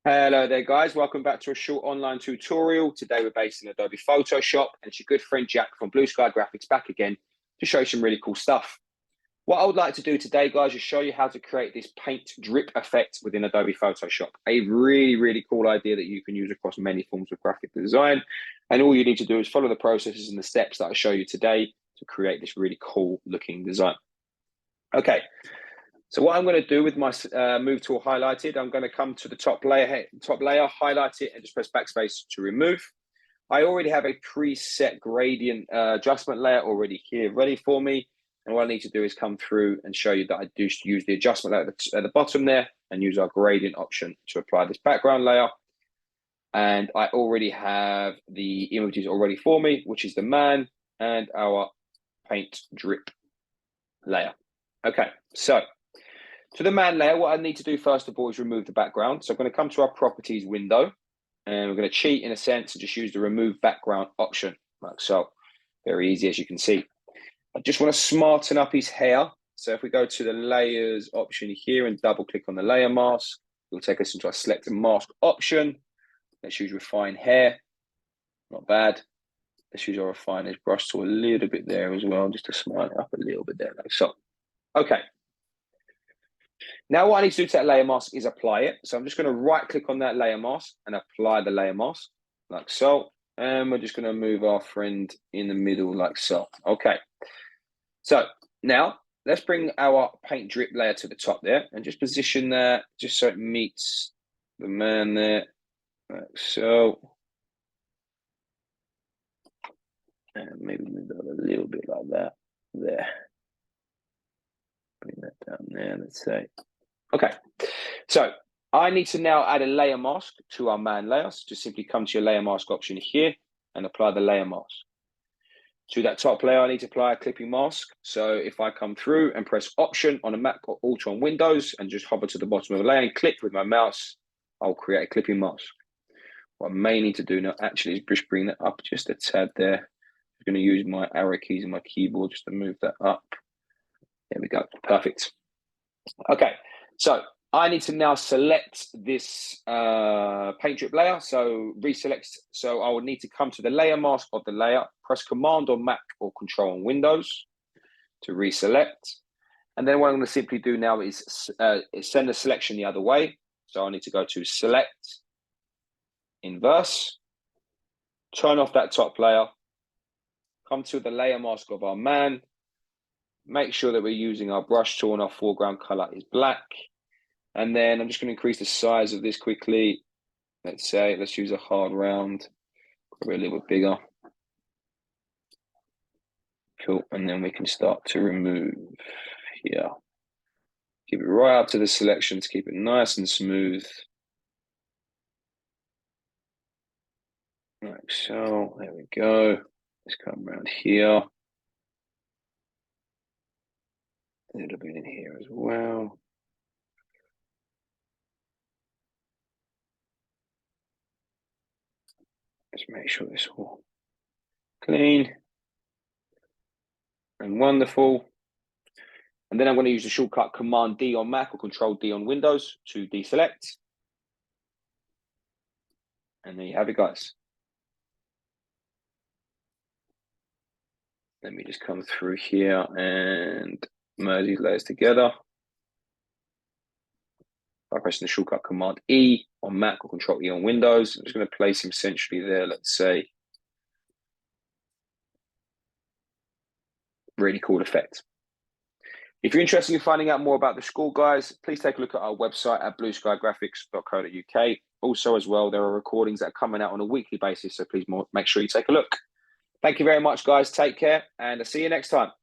Hello there, guys. Welcome back to a short online tutorial. Today we're based in Adobe Photoshop, and it's your good friend Jack from Blue Sky Graphics back again to show you some really cool stuff. What I would like to do today, guys, is show you how to create this paint drip effect within Adobe Photoshop. A really cool idea that you can use across many forms of graphic design. And all you need to do is follow the processes and the steps that I show you today to create this really cool looking design. Okay. So what I'm going to do with my move tool highlighted, I'm going to come to the top layer, highlight it, and just press backspace to remove. I already have a preset gradient adjustment layer already here ready for me. And what I need to do is come through and show you that I do use the adjustment layer at the bottom there and use our gradient option to apply this background layer. And I already have the images already for me, which is the man and our paint drip layer. Okay, so to the man layer, what I need to do first of all is remove the background. So I'm going to come to our properties window and we're going to cheat in a sense and just use the remove background option. Like so, very easy as you can see. I just want to smarten up his hair. So if we go to the layers option here and double click on the layer mask, it'll take us into our select mask option. Let's use refine hair. Not bad. Let's use our refine edge brush tool a little bit there as well, just to smile it up a little bit there like so. Okay. Now what I need to do to that layer mask is apply it. So I'm just going to right click on that layer mask and apply the layer mask like so. And we're just going to move our friend in the middle like so. Okay. So now let's bring our paint drip layer to the top there and just position that just so it meets the man there like so. And maybe move that a little bit like that there. Bring that down there, let's say. Okay, so I need to now add a layer mask to our man layer. So just simply come to your layer mask option here and apply the layer mask. To that top layer, I need to apply a clipping mask. So if I come through and press Option on a Mac or Alt on Windows and just hover to the bottom of the layer and click with my mouse, I'll create a clipping mask. What I may need to do now actually is just bring that up just a tad there. I'm going to use my arrow keys and my keyboard just to move that up. There we go, perfect. Okay, so I need to now select this paint drip layer. So reselect. So I will need to come to the layer mask of the layer, press Command on Mac or Control on Windows to reselect. And then what I'm going to simply do now is send the selection the other way. So I need to go to Select, Inverse, turn off that top layer, come to the layer mask of our man, make sure that we're using our brush tool and our foreground color is black. And then I'm just going to increase the size of this quickly. Let's use a hard round, probably a little bit bigger. Cool, and then we can start to remove here. Keep it right up to the selection to keep it nice and smooth. Like so, there we go. Let's come around here. A little bit in here as well. Let's make sure it's all clean and wonderful. And then I'm going to use the shortcut Command D on Mac or Control D on Windows to deselect. And there you have it, guys. Let me just come through here and merge these layers together. By pressing the shortcut Command E on Mac or Control E on Windows. I'm just going to place him centrally there, let's say. Really cool effect. If you're interested in finding out more about the school, guys, please take a look at our website at blueskygraphics.co.uk. Also, as well, there are recordings that are coming out on a weekly basis, so please make sure you take a look. Thank you very much, guys. Take care, and I'll see you next time.